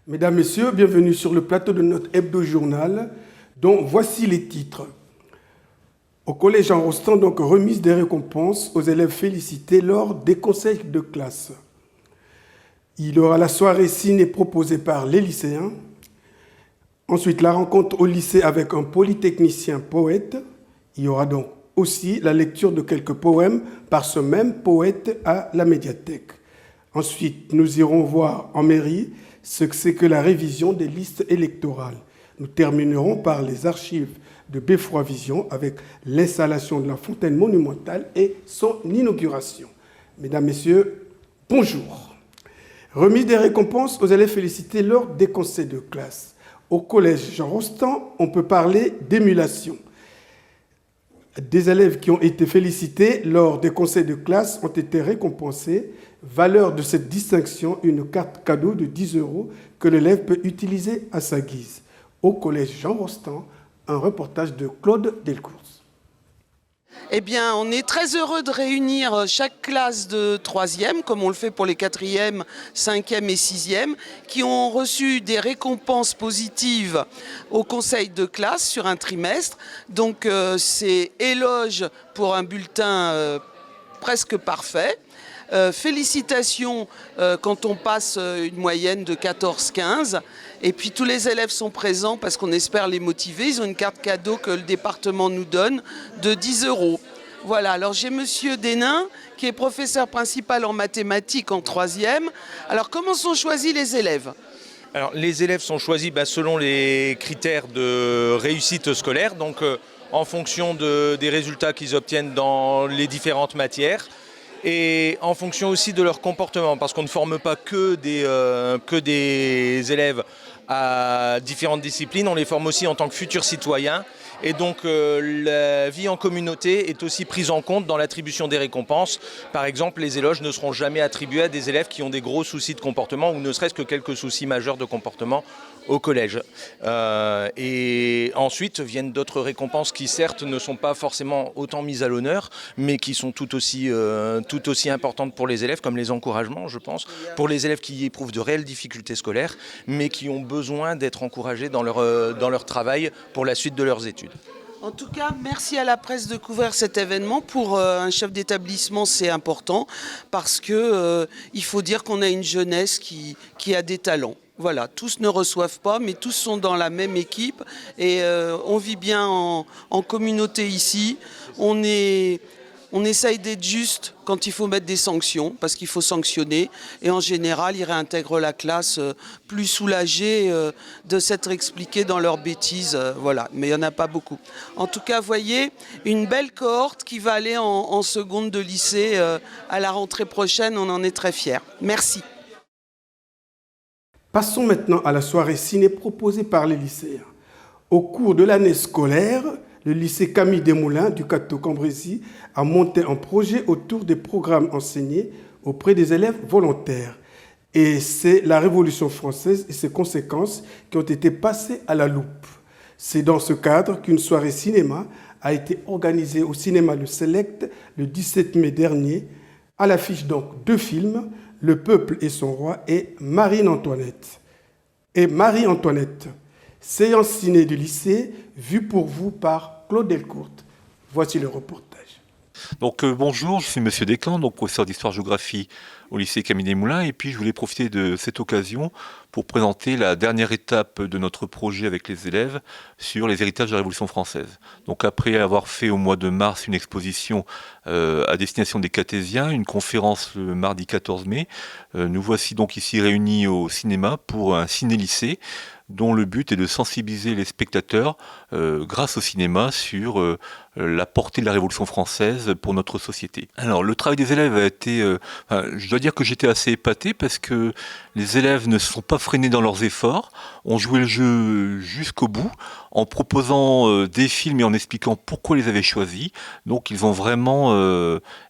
Mesdames, Messieurs, bienvenue sur le plateau de notre hebdo-journal, dont voici les titres. Au Collège Jean Rostand, donc remise des récompenses aux élèves félicités lors des conseils de classe. Il y aura la soirée ciné proposée par les lycéens. Ensuite, la rencontre au lycée avec un polytechnicien poète. Il y aura donc aussi la lecture de quelques poèmes par ce même poète à la médiathèque. Ensuite, nous irons voir en mairie ce que c'est que la révision des listes électorales. Nous terminerons par les archives de Beffroi Vision avec l'installation de la fontaine monumentale et son inauguration. Mesdames, Messieurs, bonjour. Remise des récompenses aux élèves félicités lors des conseils de classe. Au Collège Jean Rostand, on peut parler d'émulation. Des élèves qui ont été félicités lors des conseils de classe ont été récompensés. Valeur de cette distinction, une carte cadeau de 10 € que l'élève peut utiliser à sa guise. Au Collège Jean Rostand, un reportage de Claude Delcourt. Eh bien, on est très heureux de réunir chaque classe de 3e, comme on le fait pour les 4e, 5e et 6e, qui ont reçu des récompenses positives au conseil de classe sur un trimestre. Donc, c'est éloge pour un bulletin presque parfait. Félicitations quand on passe une moyenne de 14-15. Et puis tous les élèves sont présents parce qu'on espère les motiver. Ils ont une carte cadeau que le département nous donne de 10 €. Voilà, alors j'ai Monsieur Denain qui est professeur principal en mathématiques en 3e. Alors comment sont choisis les élèves ? Alors, les élèves sont choisis selon les critères de réussite scolaire, donc en fonction des résultats qu'ils obtiennent dans les différentes matières. Et en fonction aussi de leur comportement, parce qu'on ne forme pas que des élèves à différentes disciplines, on les forme aussi en tant que futurs citoyens. Et donc la vie en communauté est aussi prise en compte dans l'attribution des récompenses. Par exemple, les éloges ne seront jamais attribués à des élèves qui ont des gros soucis de comportement ou ne serait-ce que quelques soucis majeurs de comportement au collège. Et ensuite viennent d'autres récompenses qui certes ne sont pas forcément autant mises à l'honneur, mais qui sont tout aussi importantes pour les élèves, comme les encouragements, je pense, pour les élèves qui éprouvent de réelles difficultés scolaires, mais qui ont besoin d'être encouragés dans leur travail pour la suite de leurs études. En tout cas, merci à la presse de couvrir cet événement. Pour un chef d'établissement, c'est important parce que il faut dire qu'on a une jeunesse qui a des talents. Voilà, tous ne reçoivent pas, mais tous sont dans la même équipe et on vit bien en communauté ici. On essaye d'être juste quand il faut mettre des sanctions, parce qu'il faut sanctionner. Et en général, ils réintègrent la classe plus soulagés de s'être expliqués dans leurs bêtises. Voilà, mais il n'y en a pas beaucoup. En tout cas, vous voyez, une belle cohorte qui va aller en seconde de lycée à la rentrée prochaine. On en est très fiers. Merci. Passons maintenant à la soirée ciné proposée par les lycéens. Au cours de l'année scolaire, le lycée Camille Desmoulins du Cateau-Cambrésis a monté un projet autour des programmes enseignés auprès des élèves volontaires. Et c'est la Révolution française et ses conséquences qui ont été passées à la loupe. C'est dans ce cadre qu'une soirée cinéma a été organisée au cinéma Le Select le 17 mai dernier. À l'affiche donc 2 films, Le Peuple et son roi et Marie-Antoinette. Séance ciné du lycée, vue pour vous par Claude Delcourt. Voici le reportage. Donc bonjour, je suis Monsieur Descamps, donc professeur d'histoire-géographie au lycée Camille Desmoulins, et puis je voulais profiter de cette occasion pour présenter la dernière étape de notre projet avec les élèves sur les héritages de la Révolution française. Donc après avoir fait au mois de mars une exposition à destination des Cartésiens, une conférence le mardi 14 mai, nous voici donc ici réunis au cinéma pour un ciné-lycée dont le but est de sensibiliser les spectateurs grâce au cinéma sur la portée de la Révolution française pour notre société. Alors le travail des élèves a été, je dois dire que j'étais assez épaté parce que les élèves ne se sont pas freinés dans leurs efforts, ont joué le jeu jusqu'au bout en proposant des films et en expliquant pourquoi ils les avaient choisis. Donc ils ont vraiment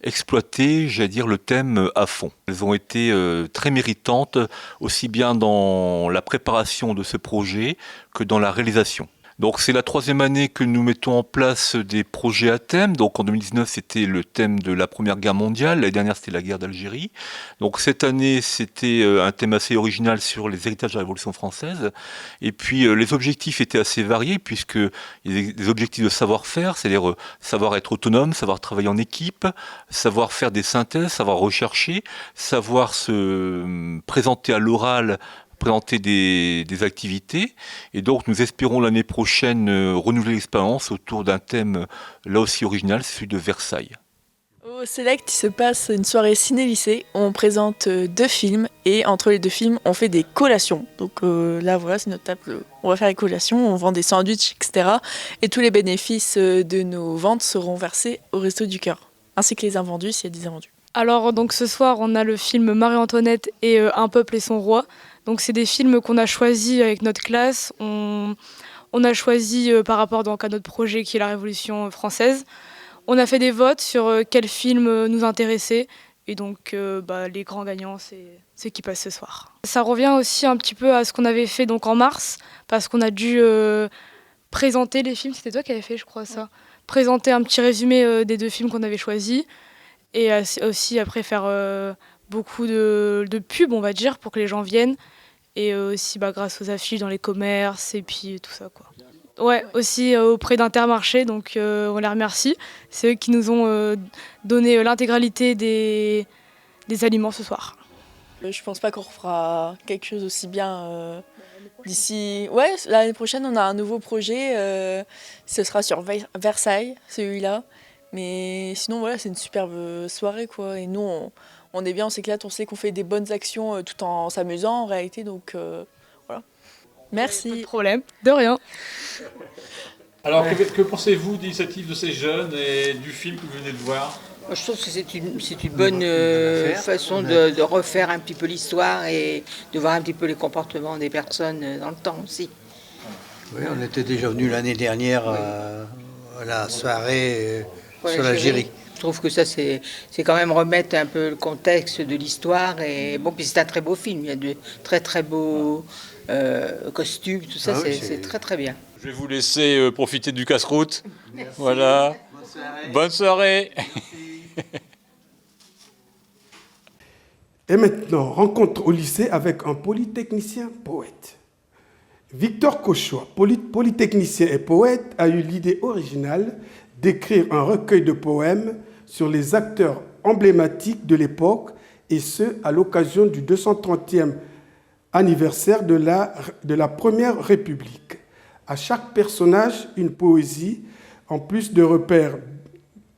exploité, j'allais dire, le thème à fond. Elles ont été très méritantes, aussi bien dans la préparation de ce projet que dans la réalisation. Donc c'est la 3e année que nous mettons en place des projets à thème. Donc en 2019 c'était le thème de la Première Guerre mondiale, l'année dernière c'était la guerre d'Algérie. Donc cette année c'était un thème assez original sur les héritages de la Révolution française. Et puis les objectifs étaient assez variés puisque il y a des objectifs de savoir-faire, c'est-à-dire savoir être autonome, savoir travailler en équipe, savoir faire des synthèses, savoir rechercher, savoir se présenter à l'oral, présenter des activités. Et donc nous espérons l'année prochaine renouveler l'expérience autour d'un thème là aussi original, c'est celui de Versailles. Au Select, il se passe une soirée ciné-lycée. On présente 2 films et entre les 2 films, on fait des collations. Donc là, voilà, c'est notre table. On va faire des collations, on vend des sandwichs, etc. Et tous les bénéfices de nos ventes seront versés au Resto du Cœur, ainsi que les invendus s'il y a des invendus. Alors donc ce soir, on a le film Marie-Antoinette et Un peuple et son roi. Donc c'est des films qu'on a choisis avec notre classe. On a choisi par rapport donc, à notre projet qui est la Révolution française. On a fait des votes sur quel film nous intéressait. Et donc les grands gagnants, c'est ceux qui passent ce soir. Ça revient aussi un petit peu à ce qu'on avait fait donc, en mars, parce qu'on a dû présenter les films. C'était toi qui avais fait, je crois, ça. Présenter un petit résumé des 2 films qu'on avait choisis. Et aussi après faire beaucoup de pubs, on va dire, pour que les gens viennent. Et aussi grâce aux affiches dans les commerces et puis tout ça, quoi. Ouais, aussi auprès d'Intermarché, donc on les remercie. C'est eux qui nous ont donné l'intégralité des aliments ce soir. Je pense pas qu'on fera quelque chose aussi bien d'ici... Ouais, l'année prochaine, on a un nouveau projet. Ce sera sur Versailles, celui-là. Mais sinon, voilà, c'est une superbe soirée, quoi. Et nous, on est bien, on s'éclate, on sait qu'on fait des bonnes actions tout en s'amusant, en réalité. Donc, voilà. Merci. Pas de problème, de rien. Alors, que pensez-vous de l'initiative de ces jeunes et du film que vous venez de voir ? Je trouve que c'est une bonne façon de refaire un petit peu l'histoire et de voir un petit peu les comportements des personnes dans le temps aussi. Oui, on était déjà venu l'année dernière à la soirée sur l'Algérie. Je trouve que ça, c'est quand même remettre un peu le contexte de l'histoire. Et bon, puis c'est un très beau film. Il y a de très très beaux costumes, tout ça, c'est très très bien. Je vais vous laisser profiter du casse-croûte. Voilà. Bonne soirée. Et maintenant, rencontre au lycée avec un polytechnicien poète. Victor Cauchois, polytechnicien et poète, a eu l'idée originale d'écrire un recueil de poèmes sur les acteurs emblématiques de l'époque, et ce, à l'occasion du 230e anniversaire de la Première République. À chaque personnage, une poésie, en plus de repères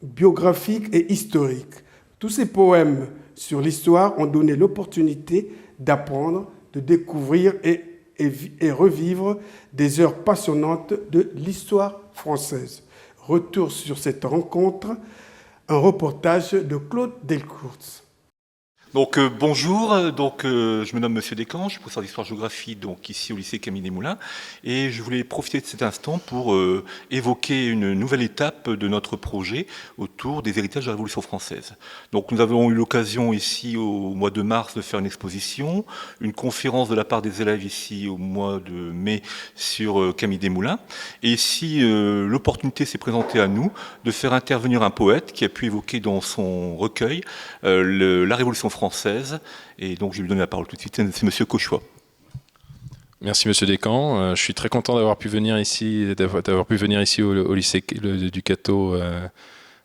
biographiques et historiques. Tous ces poèmes sur l'histoire ont donné l'opportunité d'apprendre, de découvrir et revivre des heures passionnantes de l'histoire française. Retour sur cette rencontre, un reportage de Claude Delcourts. Donc bonjour, je me nomme Monsieur Descamps, je suis professeur d'histoire-géographie donc ici au lycée Camille Desmoulins, et je voulais profiter de cet instant pour évoquer une nouvelle étape de notre projet autour des héritages de la Révolution française. Donc nous avons eu l'occasion ici au mois de mars de faire une exposition, une conférence de la part des élèves ici au mois de mai sur Camille Desmoulins, et ici l'opportunité s'est présentée à nous de faire intervenir un poète qui a pu évoquer dans son recueil la Révolution française, et donc je vais lui donner la parole tout de suite, c'est Monsieur Cauchois. Merci Monsieur Descamps, je suis très content d'avoir pu venir ici, au lycée du Cateau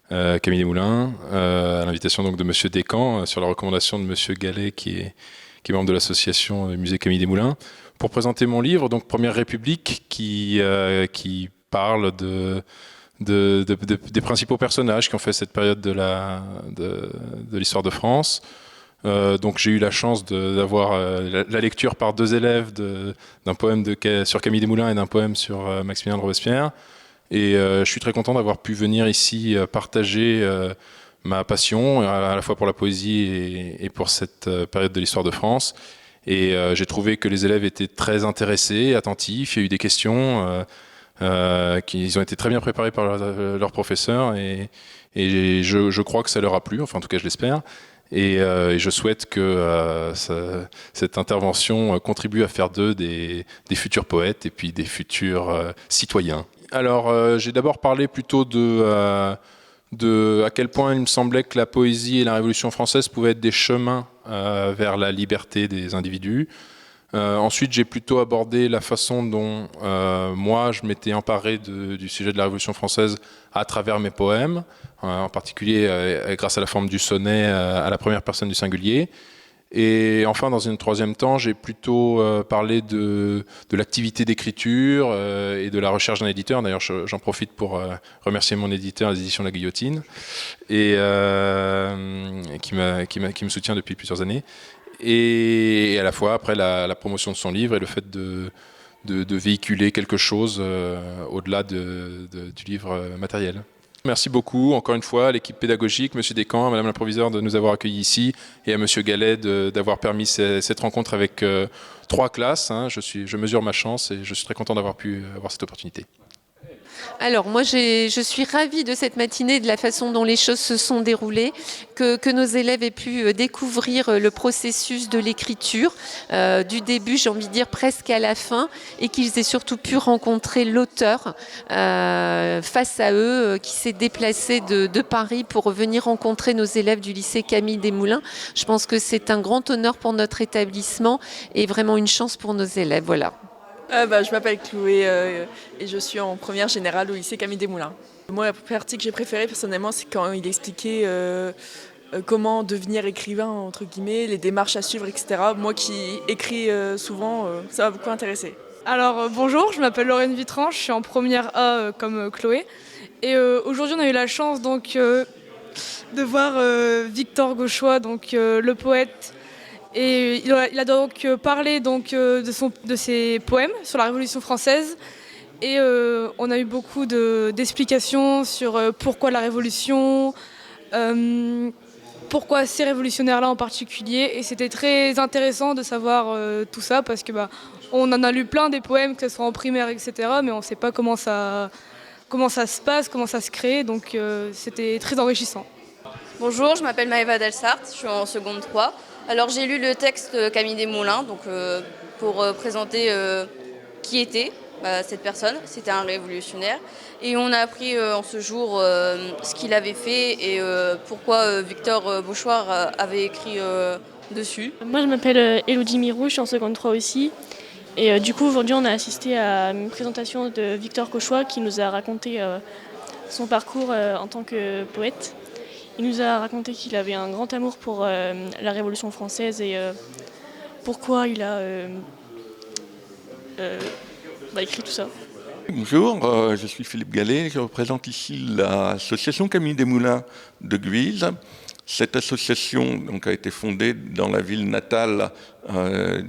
Camille Desmoulins, à l'invitation donc de Monsieur Descamps, sur la recommandation de Monsieur Gallet qui est membre de l'association Musée Camille Desmoulins, pour présenter mon livre, donc Première République, qui parle des principaux personnages qui ont fait cette période de l'histoire de France. Donc j'ai eu la chance d'avoir la lecture par 2 élèves d'un poème sur Camille Desmoulins et d'un poème sur Maximilien de Robespierre. Et je suis très content d'avoir pu venir ici partager ma passion, à la fois pour la poésie et pour cette période de l'histoire de France. Et j'ai trouvé que les élèves étaient très intéressés, attentifs, il y a eu des questions, ils ont été très bien préparés par leurs professeurs, et je crois que ça leur a plu, enfin en tout cas je l'espère. Et je souhaite que cette intervention contribue à faire d'eux des futurs poètes et puis des futurs citoyens. Alors, j'ai d'abord parlé plutôt de à quel point il me semblait que la poésie et la Révolution française pouvaient être des chemins vers la liberté des individus. Ensuite, j'ai plutôt abordé la façon dont moi, je m'étais emparé du sujet de la Révolution française à travers mes poèmes, en particulier grâce à la forme du sonnet à la première personne du singulier. Et enfin, dans un troisième temps, j'ai plutôt parlé de l'activité d'écriture et de la recherche d'un éditeur. D'ailleurs, j'en profite pour remercier mon éditeur, les éditions La Guillotine, et qui me soutient depuis plusieurs années. Et à la fois, après, la promotion de son livre et le fait de véhiculer quelque chose au-delà du livre matériel. Merci beaucoup, encore une fois, à l'équipe pédagogique, Monsieur Descamps, à Madame la proviseure de nous avoir accueillis ici, et à Monsieur Gallet d'avoir permis cette rencontre avec 3 classes. Je mesure ma chance et je suis très content d'avoir pu avoir cette opportunité. Alors moi je suis ravie de cette matinée, de la façon dont les choses se sont déroulées, que nos élèves aient pu découvrir le processus de l'écriture, du début, j'ai envie de dire presque à la fin, et qu'ils aient surtout pu rencontrer l'auteur face à eux, qui s'est déplacé de Paris pour venir rencontrer nos élèves du lycée Camille Desmoulins. Je pense que c'est un grand honneur pour notre établissement et vraiment une chance pour nos élèves. Voilà. Je m'appelle Chloé et je suis en première générale au lycée Camille Desmoulins. Moi, la partie que j'ai préférée personnellement, c'est quand il expliquait comment devenir écrivain, entre guillemets, les démarches à suivre, etc. Moi qui écris souvent, ça m'a beaucoup intéressé. Alors bonjour, je m'appelle Lorraine Vitran, je suis en première A comme Chloé. Et aujourd'hui, on a eu la chance donc, de voir Victor Gauchois, donc, le poète. Et il a donc parlé donc, de ses poèmes sur la Révolution française. Et on a eu beaucoup d'explications sur pourquoi la Révolution, pourquoi ces révolutionnaires-là en particulier. Et c'était très intéressant de savoir tout ça parce que on en a lu plein des poèmes, que ce soit en primaire, etc. Mais on ne sait pas comment ça se passe, comment ça se crée. Donc c'était très enrichissant. Bonjour, je m'appelle Maëva Delsart, je suis en seconde 3. Alors j'ai lu le texte Camille Desmoulins donc, pour présenter qui était cette personne. C'était un révolutionnaire. Et on a appris en ce jour ce qu'il avait fait et pourquoi Victor Gauchois avait écrit dessus. Moi je m'appelle Elodie Mirou, je suis en seconde 3 aussi. Et du coup aujourd'hui on a assisté à une présentation de Victor Gauchois qui nous a raconté son parcours en tant que poète. Il nous a raconté qu'il avait un grand amour pour la Révolution française et pourquoi il a écrit tout ça. Bonjour, je suis Philippe Gallet, je représente ici l'association Camille Desmoulins de Guise. Cette association donc, a été fondée dans la ville natale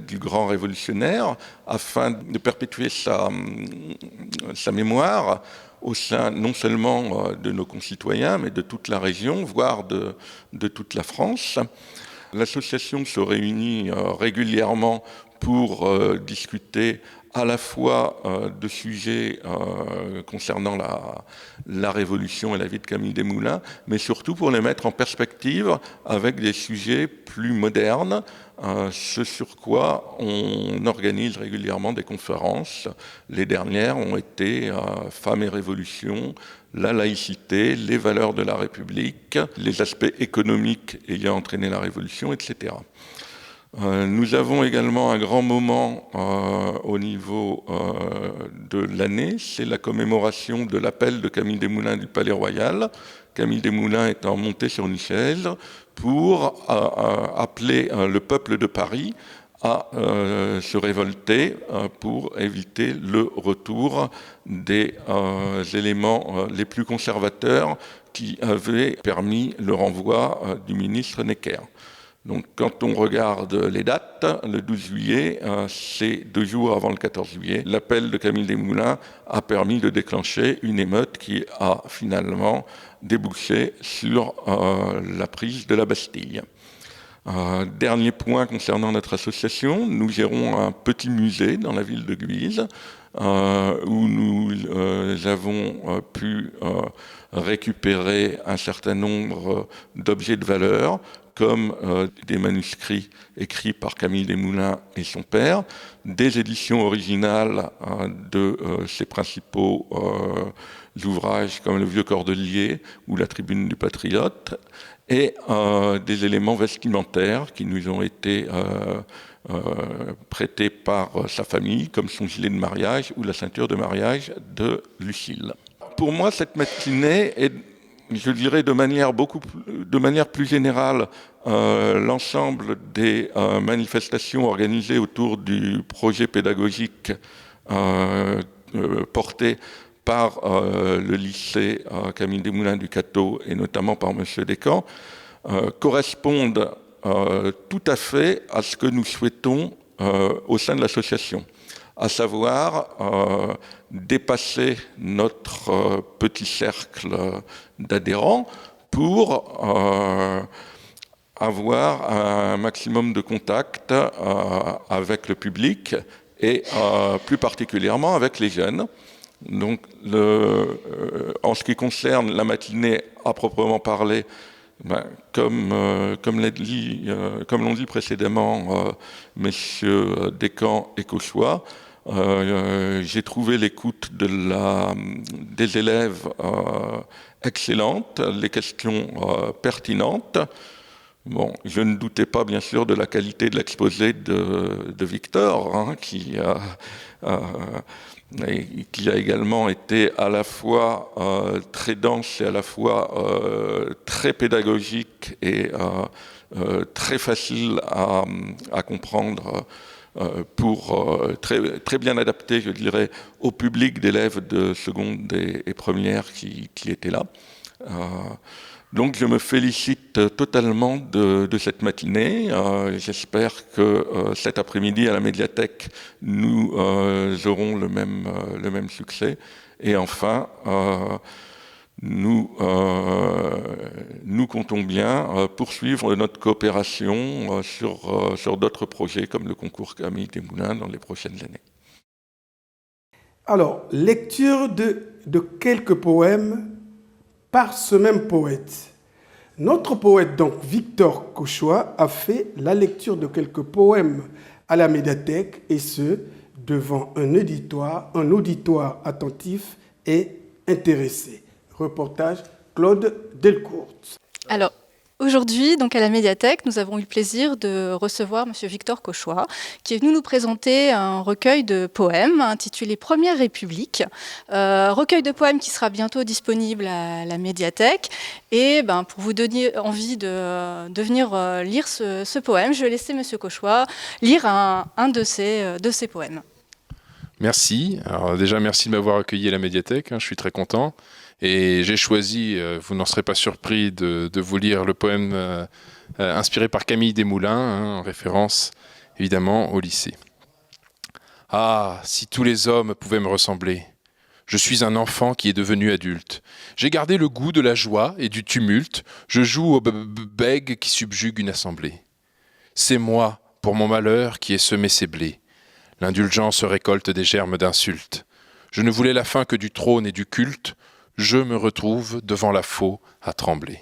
du grand révolutionnaire afin de perpétuer sa mémoire au sein non seulement de nos concitoyens, mais de toute la région, voire de toute la France. L'association se réunit régulièrement pour discuter à la fois de sujets concernant la Révolution et la vie de Camille Desmoulins, mais surtout pour les mettre en perspective avec des sujets plus modernes, ce sur quoi on organise régulièrement des conférences. Les dernières ont été Femmes et Révolution, la laïcité, les valeurs de la République, les aspects économiques ayant entraîné la Révolution, etc. Nous avons également un grand moment au niveau de l'année, c'est la commémoration de l'appel de Camille Desmoulins du Palais Royal. Camille Desmoulins étant monté sur une chaise pour appeler le peuple de Paris à se révolter pour éviter le retour des éléments les plus conservateurs qui avaient permis le renvoi du ministre Necker. Donc, quand on regarde les dates, le 12 juillet, c'est 2 jours avant le 14 juillet, l'appel de Camille Desmoulins a permis de déclencher une émeute qui a finalement débouché sur la prise de la Bastille. Dernier point concernant notre association, nous gérons un petit musée dans la ville de Guise où nous avons pu récupérer un certain nombre d'objets de valeur comme des manuscrits écrits par Camille Desmoulins et son père, des éditions originales de ses principaux ouvrages comme Le Vieux Cordelier ou La Tribune du Patriote, et des éléments vestimentaires qui nous ont été prêtés par sa famille, comme son gilet de mariage ou la ceinture de mariage de Lucille. Pour moi, cette matinée est, je dirais de manière plus générale, l'ensemble des manifestations organisées autour du projet pédagogique porté par le lycée Camille Desmoulins du Cateau et notamment par M. Descamps, correspondent tout à fait à ce que nous souhaitons au sein de l'association, à savoir dépasser notre petit cercle d'adhérents pour avoir un maximum de contact avec le public et plus particulièrement avec les jeunes. Donc, en ce qui concerne la matinée à proprement parler, comme l'ont dit précédemment messieurs Descamps et Cauchois, j'ai trouvé l'écoute des élèves excellente, les questions pertinentes. Bon, je ne doutais pas bien sûr de la qualité de l'exposé de Victor, qui a également été à la fois très dense et à la fois très pédagogique et très facile à comprendre, très bien adapté, je dirais, au public d'élèves de seconde et première qui étaient là. Donc je me félicite totalement de cette matinée. J'espère que cet après-midi à la médiathèque, nous aurons le même succès. Et enfin, nous comptons bien poursuivre notre coopération sur d'autres projets comme le concours Camille Desmoulins dans les prochaines années. Alors, lecture de quelques poèmes par ce même poète. Notre poète, donc Victor Cauchois, a fait la lecture de quelques poèmes à la médiathèque, et ce, devant un auditoire attentif et intéressé. Reportage Claude Delcourt. Alors, aujourd'hui, donc à la médiathèque, nous avons eu le plaisir de recevoir M. Victor Cauchois, qui est venu nous présenter un recueil de poèmes intitulé Première République, recueil de poèmes qui sera bientôt disponible à la médiathèque. Et pour vous donner envie de venir lire ce poème, je vais laisser M. Cauchois lire un de ces poèmes. Merci. Alors déjà, merci de m'avoir accueilli à la médiathèque, je suis très content. Et j'ai choisi, vous n'en serez pas surpris, de vous lire le poème inspiré par Camille Desmoulins, en référence évidemment au lycée. Ah, si tous les hommes pouvaient me ressembler. Je suis un enfant qui est devenu adulte. J'ai gardé le goût de la joie et du tumulte. Je joue au bègue qui subjugue une assemblée. C'est moi, pour mon malheur, qui ai semé ces blés. L'indulgence récolte des germes d'insultes. Je ne voulais la fin que du trône et du culte. Je me retrouve devant la faux à trembler.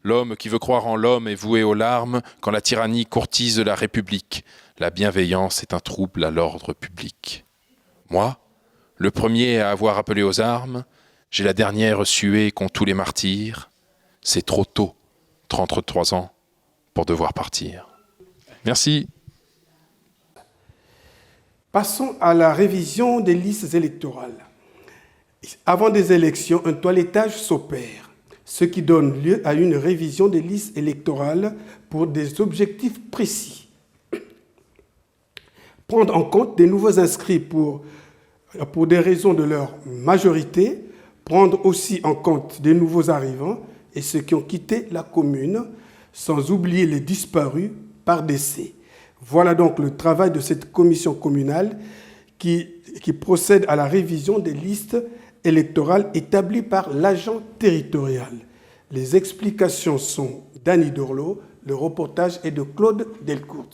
L'homme qui veut croire en l'homme est voué aux larmes quand la tyrannie courtise la République. La bienveillance est un trouble à l'ordre public. Moi, le premier à avoir appelé aux armes, j'ai la dernière suée qu'ont tous les martyrs. C'est trop tôt, 33 ans, pour devoir partir. Merci. Passons à la révision des listes électorales. Avant des élections, un toilettage s'opère, ce qui donne lieu à une révision des listes électorales pour des objectifs précis. Prendre en compte des nouveaux inscrits pour des raisons de leur majorité, prendre aussi en compte des nouveaux arrivants et ceux qui ont quitté la commune, sans oublier les disparus par décès. Voilà donc le travail de cette commission communale qui procède à la révision des listes électorales établies par l'agent territorial. Les explications sont d'Annie Dorlot, le reportage est de Claude Delcourt.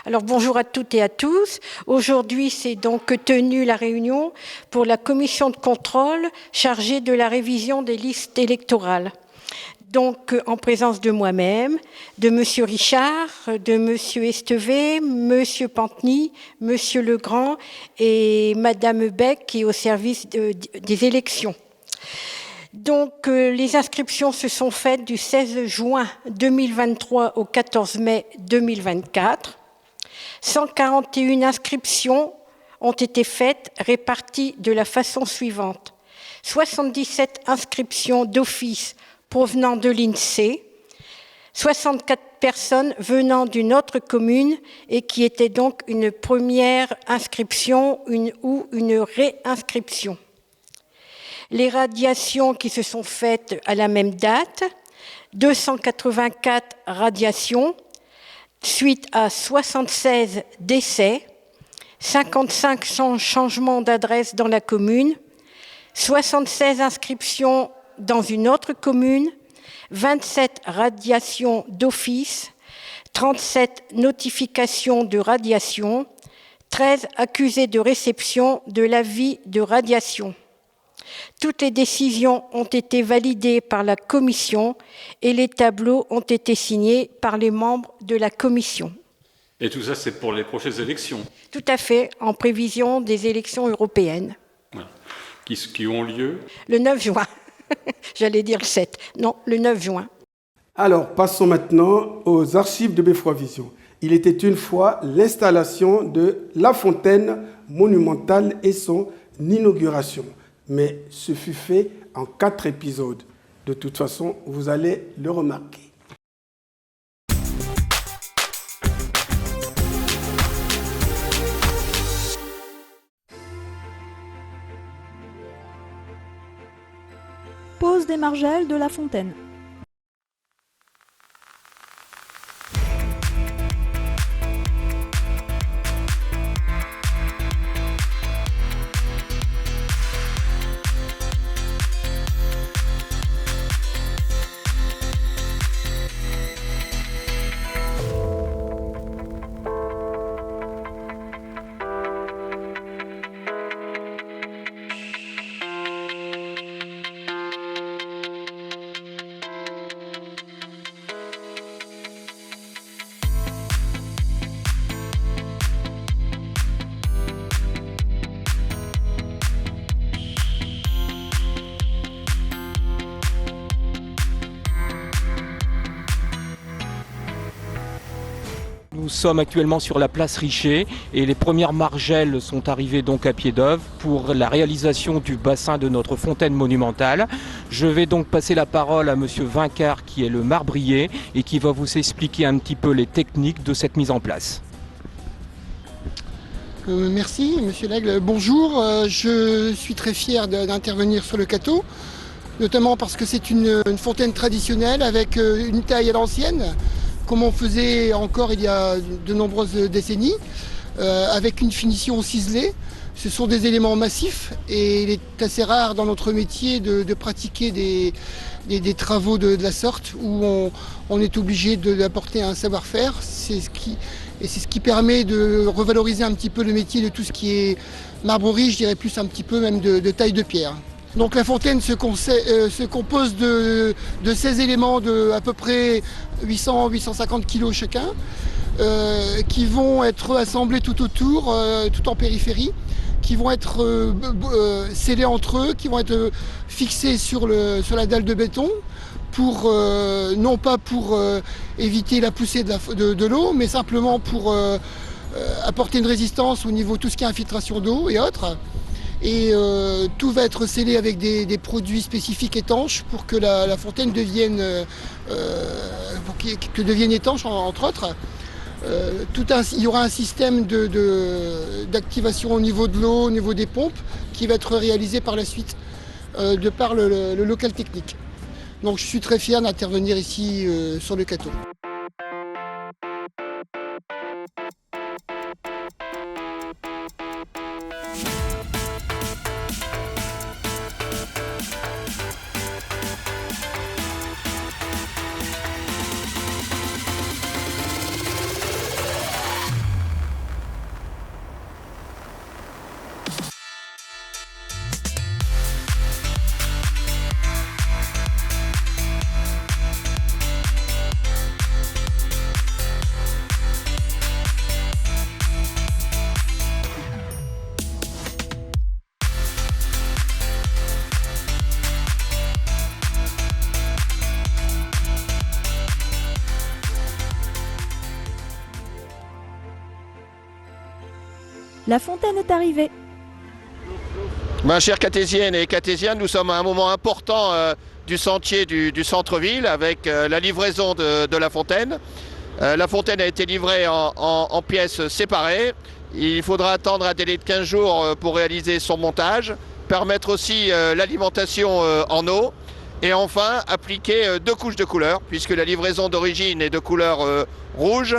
Alors bonjour à toutes et à tous. Aujourd'hui, c'est donc tenue la réunion pour la commission de contrôle chargée de la révision des listes électorales. donc en présence de moi-même, de Monsieur Richard, de Monsieur Estevé, Monsieur Panteny, Monsieur Legrand et Madame Beck qui est au service des élections. Donc les inscriptions se sont faites du 16 juin 2023 au 14 mai 2024. 141 inscriptions ont été faites, réparties de la façon suivante. 77 inscriptions d'office provenant de l'INSEE, 64 personnes venant d'une autre commune et qui étaient donc une première inscription ou une réinscription. Les radiations qui se sont faites à la même date, 284 radiations, suite à 76 décès, 55 changements d'adresse dans la commune, 76 inscriptions dans une autre commune, 27 radiations d'office, 37 notifications de radiation, 13 accusés de réception de l'avis de radiation. Toutes les décisions ont été validées par la commission et les tableaux ont été signés par les membres de la commission. Et tout ça, c'est pour les prochaines élections? Tout à fait, en prévision des élections européennes. Voilà. Qui ont lieu? Le 9 juin. J'allais dire le 7. Non, le 9 juin. Alors, passons maintenant aux archives de Beffroi Vision. Il était une fois l'installation de la fontaine monumentale et son inauguration. Mais ce fut fait en 4 épisodes. De toute façon, vous allez le remarquer. Pose des margelles de la fontaine. Nous sommes actuellement sur la place Richer et les premières margelles sont arrivées donc à pied d'œuvre pour la réalisation du bassin de notre fontaine monumentale. Je vais donc passer la parole à Monsieur Vincart qui est le marbrier et qui va vous expliquer un petit peu les techniques de cette mise en place. Merci Monsieur Lègle. Bonjour, je suis très fier d'intervenir sur le Cateau, notamment parce que c'est une fontaine traditionnelle avec une taille à l'ancienne, comme on faisait encore il y a de nombreuses décennies, avec une finition ciselée. Ce sont des éléments massifs et il est assez rare dans notre métier de pratiquer des travaux de la sorte où on est obligé d'apporter un savoir-faire. C'est ce qui permet de revaloriser un petit peu le métier de tout ce qui est marbrerie, je dirais plus un petit peu même de taille de pierre. Donc la fontaine se compose de 16 éléments de à peu près 800-850 kg chacun, qui vont être assemblés tout autour, tout en périphérie, qui vont être scellés entre eux, qui vont être fixés sur la dalle de béton, non pas pour éviter la poussée de l'eau, mais simplement pour apporter une résistance au niveau de tout ce qui est infiltration d'eau et autres. Et tout va être scellé avec des produits spécifiques étanches pour que la fontaine devienne étanche, entre autres. Il y aura un système d'activation au niveau de l'eau, au niveau des pompes, qui va être réalisé par la suite de par le local technique. Donc je suis très fier d'intervenir ici sur le Cateau. La fontaine est arrivée. Chères Cathésiennes et Cathésiens, nous sommes à un moment important du sentier du centre-ville avec la livraison de la fontaine. La fontaine a été livrée en pièces séparées. Il faudra attendre un délai de 15 jours pour réaliser son montage, permettre aussi l'alimentation en eau et enfin appliquer 2 couches de couleur puisque la livraison d'origine est de couleur rouge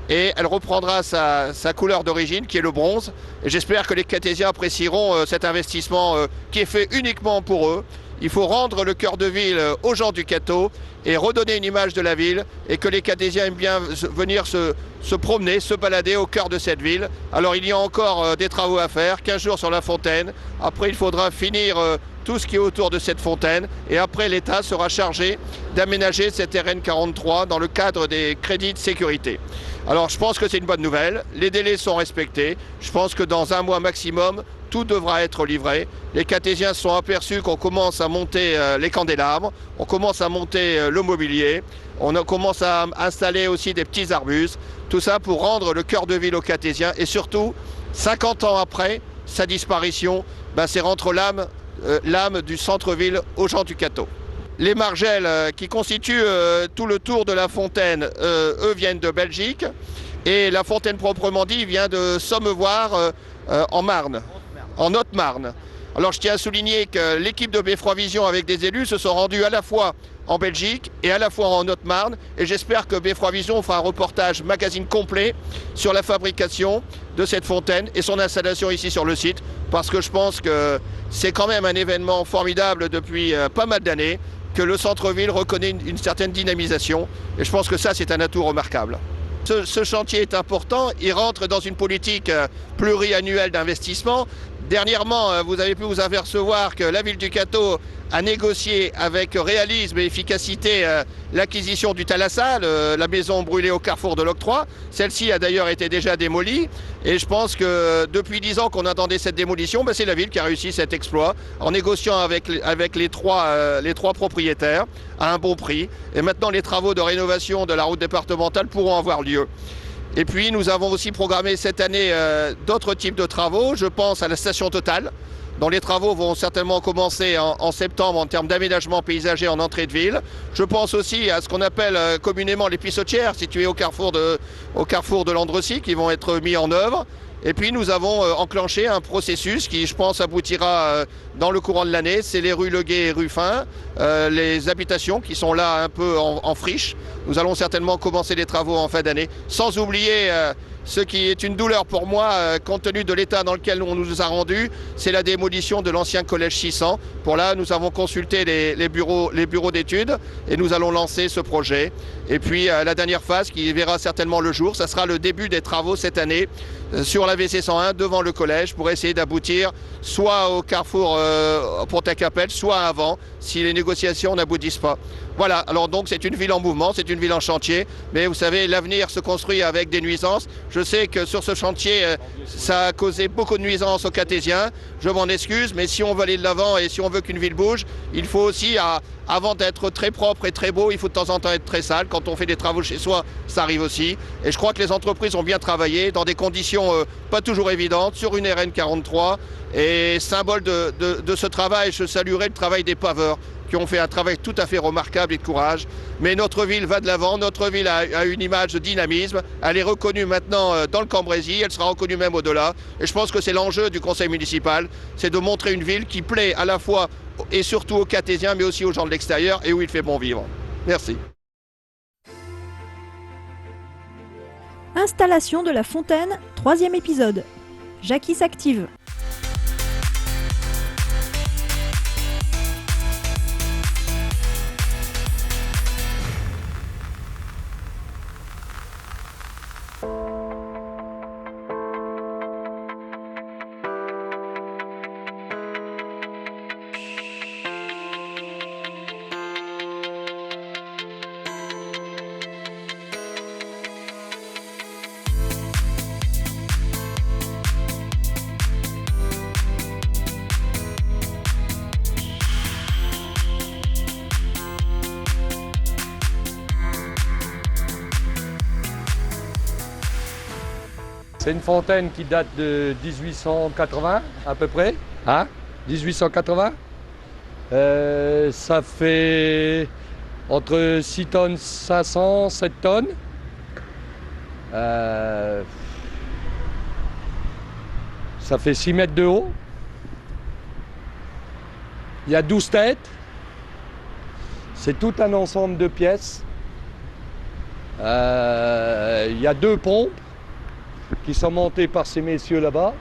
et elle reprendra sa couleur d'origine qui est le bronze. Et j'espère que les Cathésiens apprécieront cet investissement qui est fait uniquement pour eux. Il faut rendre le cœur de ville aux gens du Cateau et redonner une image de la ville et que les Cathésiens aiment bien venir se promener, se balader au cœur de cette ville. Alors il y a encore des travaux à faire, 15 jours sur la fontaine. Après il faudra finir tout ce qui est autour de cette fontaine et après l'État sera chargé d'aménager cette RN 43 dans le cadre des crédits de sécurité. Alors je pense que c'est une bonne nouvelle, les délais sont respectés, je pense que dans 1 mois maximum, tout devra être livré. Les Cathésiens se sont aperçus qu'on commence à monter les candélabres, on commence à monter le mobilier, on commence à installer aussi des petits arbustes, tout ça pour rendre le cœur de ville aux Cathésiens et surtout, 50 ans après sa disparition, c'est rendre l'âme du centre-ville aux gens du Cateau. Les margelles qui constituent tout le tour de la fontaine, eux viennent de Belgique et la fontaine proprement dit vient de Sommevoire en Marne, en Haute-Marne. Alors je tiens à souligner que l'équipe de Beffroi Vision avec des élus se sont rendus à la fois en Belgique et à la fois en Haute-Marne et j'espère que Beffroi Vision fera un reportage magazine complet sur la fabrication de cette fontaine et son installation ici sur le site parce que je pense que c'est quand même un événement formidable depuis pas mal d'années que le centre-ville reconnaît une certaine dynamisation et je pense que ça c'est un atout remarquable. Ce chantier est important, il rentre dans une politique pluriannuelle d'investissement. Dernièrement, vous avez pu vous apercevoir que la ville du Cateau a négocié avec réalisme et efficacité l'acquisition du Thalassa, la maison brûlée au carrefour de l'octroi. Celle-ci a d'ailleurs été déjà démolie et je pense que depuis 10 ans qu'on attendait cette démolition, c'est la ville qui a réussi cet exploit en négociant avec les trois propriétaires à un bon prix. Et maintenant les travaux de rénovation de la route départementale pourront avoir lieu. Et puis nous avons aussi programmé cette année d'autres types de travaux. Je pense à la station Total, dont les travaux vont certainement commencer en septembre en termes d'aménagement paysager en entrée de ville. Je pense aussi à ce qu'on appelle communément les pissotières situées au carrefour de Landrecy qui vont être mis en œuvre. Et puis nous avons enclenché un processus qui, je pense, aboutira dans le courant de l'année. C'est les rues Leguet et Ruffin, les habitations qui sont là un peu en friche. Nous allons certainement commencer les travaux en fin d'année, sans oublier ce qui est une douleur pour moi, compte tenu de l'état dans lequel on nous a rendus, c'est la démolition de l'ancien collège 600. Pour là, nous avons consulté les bureaux d'études et nous allons lancer ce projet. Et puis la dernière phase qui verra certainement le jour, ça sera le début des travaux cette année sur la VC 101 devant le collège pour essayer d'aboutir soit au carrefour Pont-à-Capelle, soit avant, si les négociations n'aboutissent pas. Voilà, alors donc c'est une ville en mouvement, c'est une ville en chantier, mais vous savez, l'avenir se construit avec des nuisances. Je sais que sur ce chantier, ça a causé beaucoup de nuisances aux Cathésiens, je m'en excuse, mais si on veut aller de l'avant et si on veut qu'une ville bouge, il faut aussi, avant d'être très propre et très beau, il faut de temps en temps être très sale. Quand on fait des travaux chez soi, ça arrive aussi. Et je crois que les entreprises ont bien travaillé dans des conditions pas toujours évidentes, sur une RN 43. Et symbole de ce travail, je saluerai le travail des paveurs, qui ont fait un travail tout à fait remarquable et de courage. Mais notre ville va de l'avant, notre ville a une image de dynamisme, elle est reconnue maintenant dans le Cambrésis, elle sera reconnue même au-delà. Et je pense que c'est l'enjeu du conseil municipal, c'est de montrer une ville qui plaît à la fois et surtout aux Cathésiens, mais aussi aux gens de l'extérieur et où il fait bon vivre. Merci. Installation de la fontaine, 3e épisode. Jackie s'active. C'est une fontaine qui date de 1880 à peu près, hein, 1880. Ça fait entre 6 tonnes 500, 7 tonnes. Ça fait 6 mètres de haut. Il y a 12 têtes. C'est tout un ensemble de pièces. Il y a 2 pompes qui sont montées par ces messieurs là-bas.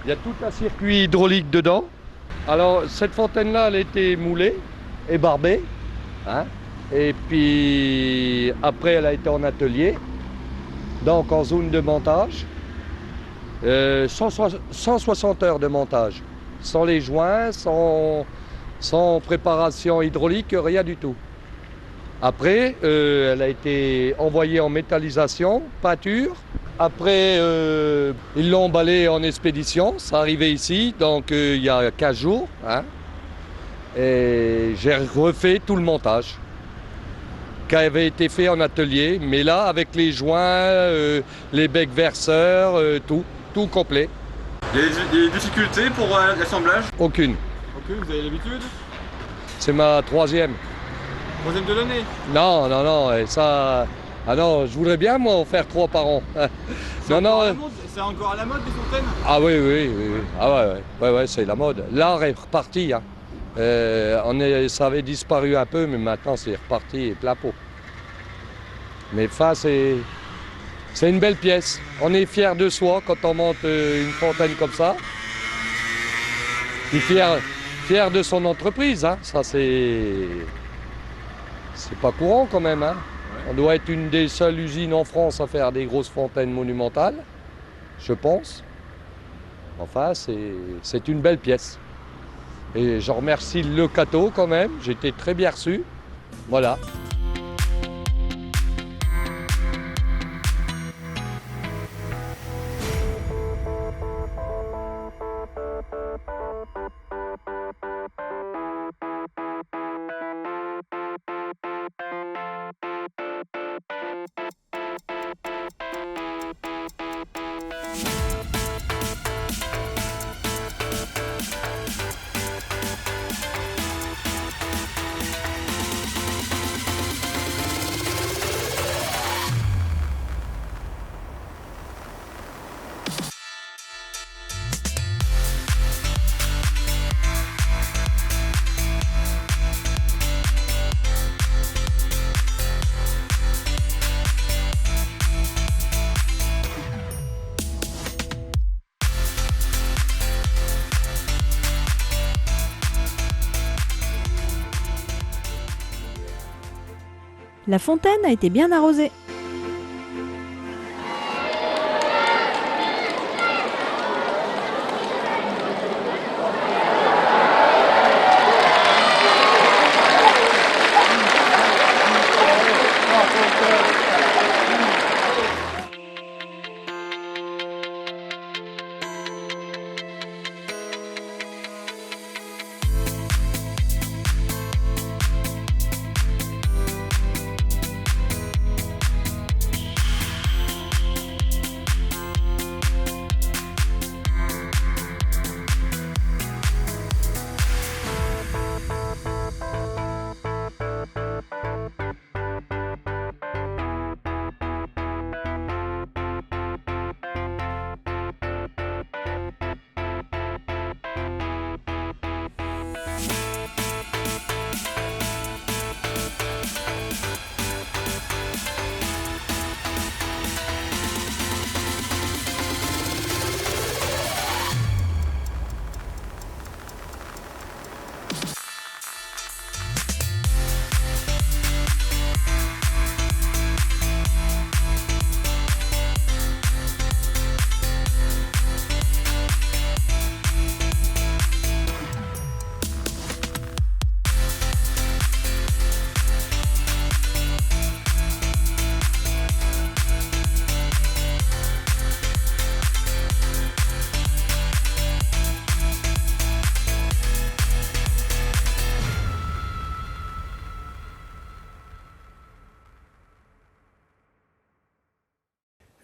Il y a tout un circuit hydraulique dedans. Alors cette fontaine-là, elle a été moulée et barbée. Hein, et puis après, elle a été en atelier, donc en zone de montage. 160 heures de montage, sans les joints, sans préparation hydraulique, rien du tout. Après, elle a été envoyée en métallisation, peinture. Après, ils l'ont emballée en expédition. Ça arrivait ici, donc il y a 15 jours. Hein, et j'ai refait tout le montage qui avait été fait en atelier. Mais là, avec les joints, les becs verseurs, tout complet. Des difficultés pour l'assemblage? Aucune. Ok, vous avez l'habitude? C'est ma 3e. 3e de l'année? Non, et ça... Ah non, je voudrais bien, moi, en faire 3 par an. C'est encore à la mode, les fontaines? Ah oui. Ah ouais, c'est la mode. L'art est reparti. Hein. Ça avait disparu un peu, mais maintenant, c'est reparti et plein pot. Mais enfin, c'est une belle pièce. On est fiers de soi quand on monte une fontaine comme ça. Et fier de son entreprise. Hein. Ça, c'est pas courant quand même. Hein. On doit être une des seules usines en France à faire des grosses fontaines monumentales, je pense. Enfin, c'est une belle pièce. Et je remercie le Cateau quand même, j'ai été très bien reçu. Voilà. La fontaine a été bien arrosée.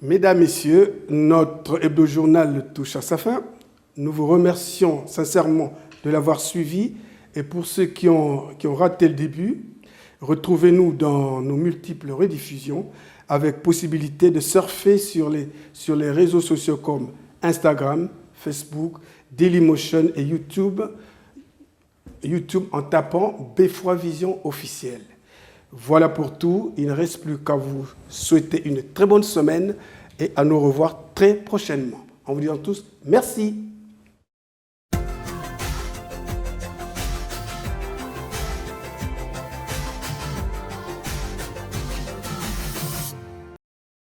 Mesdames, Messieurs, notre hebdo-journal touche à sa fin. Nous vous remercions sincèrement de l'avoir suivi. Et pour ceux qui ont raté le début, retrouvez-nous dans nos multiples rediffusions avec possibilité de surfer sur les réseaux sociaux comme Instagram, Facebook, Dailymotion et YouTube en tapant Beffroi Vision officielle. Voilà pour tout. Il ne reste plus qu'à vous souhaiter une très bonne semaine et à nous revoir très prochainement. En vous disant tous merci.